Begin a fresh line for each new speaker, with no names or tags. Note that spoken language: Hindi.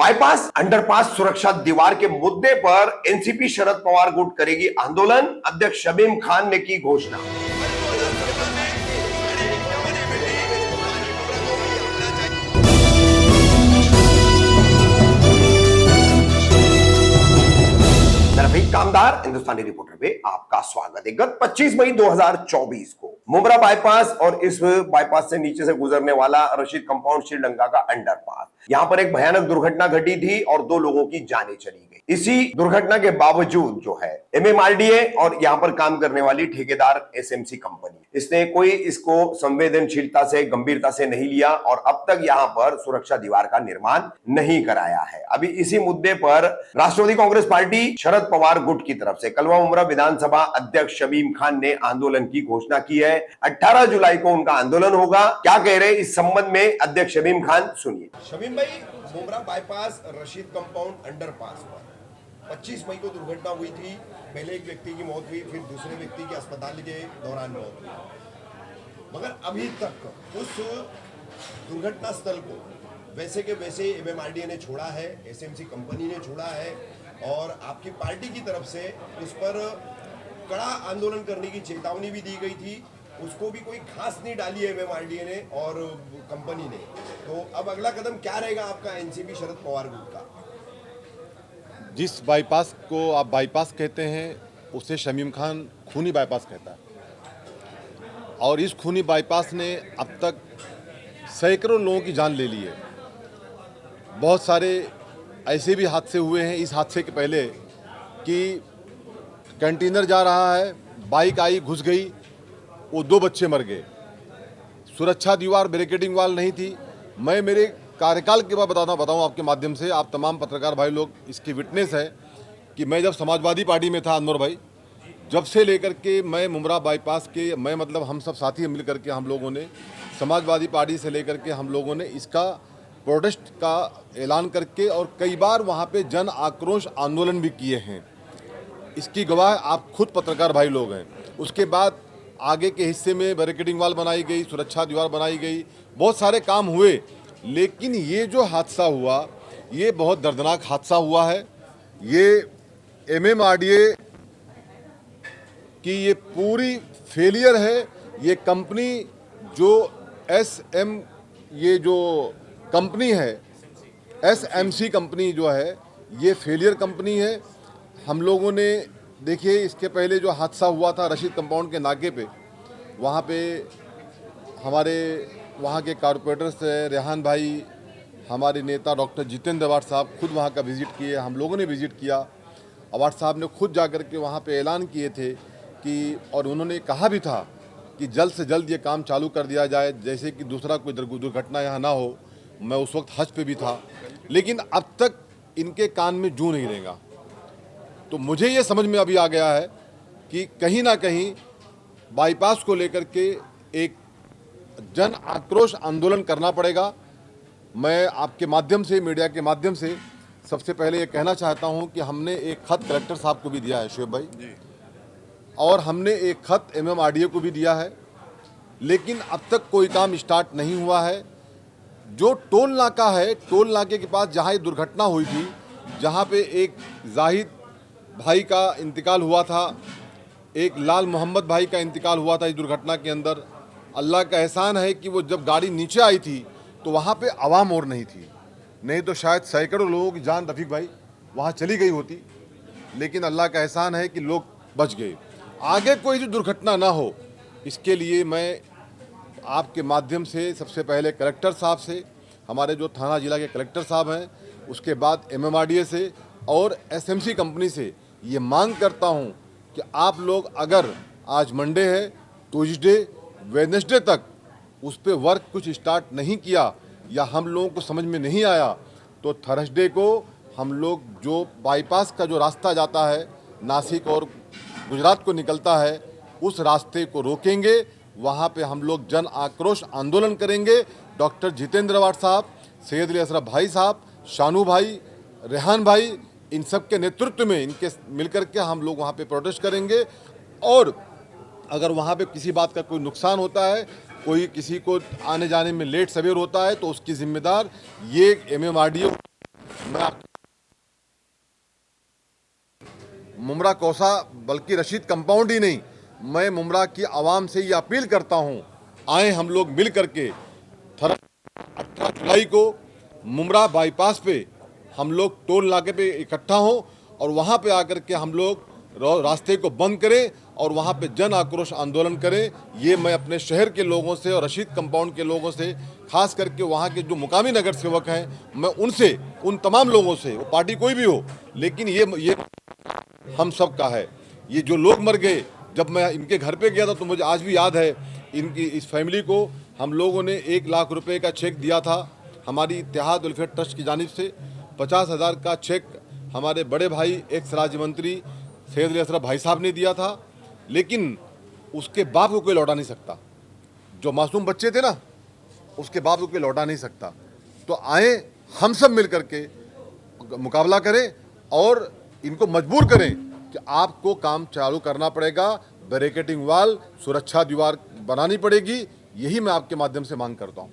बाईपास अंडरपास सुरक्षा दीवार के मुद्दे पर एनसीपी शरद पवार गुट करेगी आंदोलन, अध्यक्ष शमीम खान ने की घोषणा। कामदार हिंदुस्तानी रिपोर्टर में आपका स्वागत है। गत 25 मई 2024 को मुमरा बाईपास और इस बाईपास से नीचे से गुजरने वाला रशीद कंपाउंड श्रीलंका का अंडरपास, यहां पर एक भयानक दुर्घटना घटी थी और 2 लोगों की जानें चली गई। इसी दुर्घटना के बावजूद जो है एमएमआरडीए और यहां पर काम करने वाली ठेकेदार एसएमसी कंपनी, इसने कोई इसको संवेदनशीलता से, गंभीरता से नहीं लिया और अब तक यहां पर सुरक्षा दीवार का निर्माण नहीं कराया है। अभी इसी मुद्दे पर राष्ट्रवादी कांग्रेस पार्टी शरद पवार गुट की तरफ से कलवा मुमरा विधानसभा अध्यक्ष शमीम खान ने आंदोलन की घोषणा की है। 18 जुलाई को उनका आंदोलन होगा। क्या कह रहे इस संबंध में अध्यक्ष शमीम खान, सुनिए।
शमीम भाई, Mumbra bypass Rashid compound underpass पर 25 मई को दुर्घटना हुई थी। पहले एक व्यक्ति की मौत हुई, फिर दूसरे व्यक्ति की अस्पताल के दौरान मौत हुई, मगर अभी तक उस दुर्घटना स्थल को वैसे के वैसे एमएमआरडीए ने छोड़ा है, एसएमसी कंपनी ने छोड़ा है और आपकी पार्टी की तरफ से उस पर कड़ा आंदोलन करने की चेतावनी भी दी गई थी। उसको भी कोई घास नहीं डाली है एमएमआरडीए ने और कंपनी ने। तो अब अगला कदम क्या रहेगा आपका एनसीपी शरद पवार गुट का?
जिस बाईपास को आप बाईपास कहते हैं उसे शमीम खान खूनी बाईपास कहता है और इस खूनी बाईपास ने अब तक सैकड़ों लोगों की जान ले ली है। बहुत सारे ऐसे भी हादसे हुए हैं इस हादसे के पहले कि कंटेनर जा रहा है, बाइक आई, घुस गई, वो 2 बच्चे मर गए। सुरक्षा दीवार, बैरिकेडिंग वाल नहीं थी। मैं मेरे कार्यकाल के बाद बताऊं आपके माध्यम से, आप तमाम पत्रकार भाई लोग इसकी विटनेस है कि मैं जब समाजवादी पार्टी में था, अनवर भाई, जब से लेकर के मैं मुमरा बाईपास के, मैं मतलब हम सब साथी मिल करके हम लोगों ने समाजवादी पार्टी से लेकर के हम लोगों ने इसका प्रोटेस्ट का ऐलान करके और कई बार वहाँ पे जन आक्रोश आंदोलन भी किए हैं। इसकी गवाह आप खुद पत्रकार भाई लोग हैं। उसके बाद आगे के हिस्से में बैरिकेडिंग वाल बनाई गई, सुरक्षा दीवार बनाई गई, बहुत सारे काम हुए, लेकिन ये जो हादसा हुआ ये बहुत दर्दनाक हादसा हुआ है। ये एमएमआरडीए की ये पूरी फेलियर है। ये कंपनी जो ये जो कंपनी है एसएमसी कंपनी जो है, ये फेलियर कंपनी है। हम लोगों ने देखिए, इसके पहले जो हादसा हुआ था रशीद कंपाउंड के नाके पे, वहाँ पे हमारे वहाँ के कारपोरेटर्स रेहान भाई, हमारे नेता डॉक्टर जितेंद्र अवार्ड साहब खुद वहाँ का विज़िट किए, हम लोगों ने विज़िट किया। अवार्ड साहब ने खुद जाकर के वहाँ पे ऐलान किए थे कि, और उन्होंने कहा भी था कि जल्द से जल्द ये काम चालू कर दिया जाए, जैसे कि दूसरा कोई दुर्घटना यहाँ ना हो। मैं उस वक्त हज पे भी था, लेकिन अब तक इनके कान में जूं नहीं रहेगा। तो मुझे ये समझ में अभी आ गया है कि कहीं ना कहीं बाईपास को लेकर के एक जन आक्रोश आंदोलन करना पड़ेगा। मैं आपके माध्यम से, मीडिया के माध्यम से सबसे पहले ये कहना चाहता हूं कि हमने एक खत कलेक्टर साहब को भी दिया है, शोएब भाई जी, और हमने एक खत एमएमआरडीए को भी दिया है, लेकिन अब तक कोई काम स्टार्ट नहीं हुआ है। जो टोल नाका है, टोल नाके के पास जहाँ ये दुर्घटना हुई थी, जहाँ पे एक जाहिद भाई का इंतकाल हुआ था, एक लाल मोहम्मद भाई का इंतकाल हुआ था इस दुर्घटना के अंदर। अल्लाह का एहसान है कि वो जब गाड़ी नीचे आई थी तो वहाँ पे आवाम और नहीं थी, नहीं तो शायद सैकड़ों लोगों की जान, रफ़ीक भाई, वहाँ चली गई होती। लेकिन अल्लाह का एहसान है कि लोग बच गए। आगे कोई जो दुर्घटना ना हो, इसके लिए मैं आपके माध्यम से सबसे पहले कलेक्टर साहब से, हमारे जो थाना जिला के कलेक्टर साहब हैं, उसके बाद एमएमआरडीए से और एसएमसी कंपनी से ये मांग करता हूँ कि आप लोग अगर आज मंडे है, ट्यूसडे, वेडनेसडे तक उस पर वर्क कुछ स्टार्ट नहीं किया या हम लोगों को समझ में नहीं आया, तो थर्सडे को हम लोग जो बाईपास का जो रास्ता जाता है नासिक और गुजरात को निकलता है, उस रास्ते को रोकेंगे। वहाँ पे हम लोग जन आक्रोश आंदोलन करेंगे। डॉक्टर जितेंद्र अवार्ड साहब, सैयद अली अशरफ भाई साहब, शानू भाई, रेहान भाई, इन सब के नेतृत्व में इनके मिलकर के हम लोग वहाँ पे प्रोटेस्ट करेंगे। और अगर वहाँ पे किसी बात का कोई नुकसान होता है, कोई किसी को आने जाने में लेट सवेर होता है, तो उसकी जिम्मेदार ये एमएमआरडीए मैं मुमरा कौसा बल्कि रशीद कंपाउंड ही नहीं, मैं मुमरा की आवाम से ये अपील करता हूँ, आए हम लोग मिल करके 18 जुलाई को मुमरा बाईपास पे हम लोग टोल नाके पे इकट्ठा हों और वहाँ पे आकर के हम लोग रास्ते को बंद करें और वहाँ पे जन आक्रोश आंदोलन करें। ये मैं अपने शहर के लोगों से और रशीद कंपाउंड के लोगों से, खास करके वहाँ के जो मुकामी नगर सेवक हैं, मैं उनसे, उन तमाम लोगों से, वो पार्टी कोई भी हो, लेकिन ये हम सब का है। ये जो लोग मर गए, जब मैं इनके घर पे गया था तो मुझे आज भी याद है, इनकी इस फैमिली को हम लोगों ने 1 लाख रुपए का चेक दिया था हमारी इत्तेहाद वेलफेयर ट्रस्ट की जानिब से। 50,000 का चेक हमारे बड़े भाई एक्स राज्य मंत्री सैयद अली अशरफ भाई साहब ने दिया था, लेकिन उसके बाप को कोई लौटा नहीं सकता। जो मासूम बच्चे थे ना, उसके बाप को कोई लौटा नहीं सकता। तो आए हम सब मिल करके मुकाबला करें और इनको मजबूर करें कि आपको काम चालू करना पड़ेगा, बैरिकेडिंग वाल, सुरक्षा दीवार बनानी पड़ेगी। यही मैं आपके माध्यम से मांग करता हूं।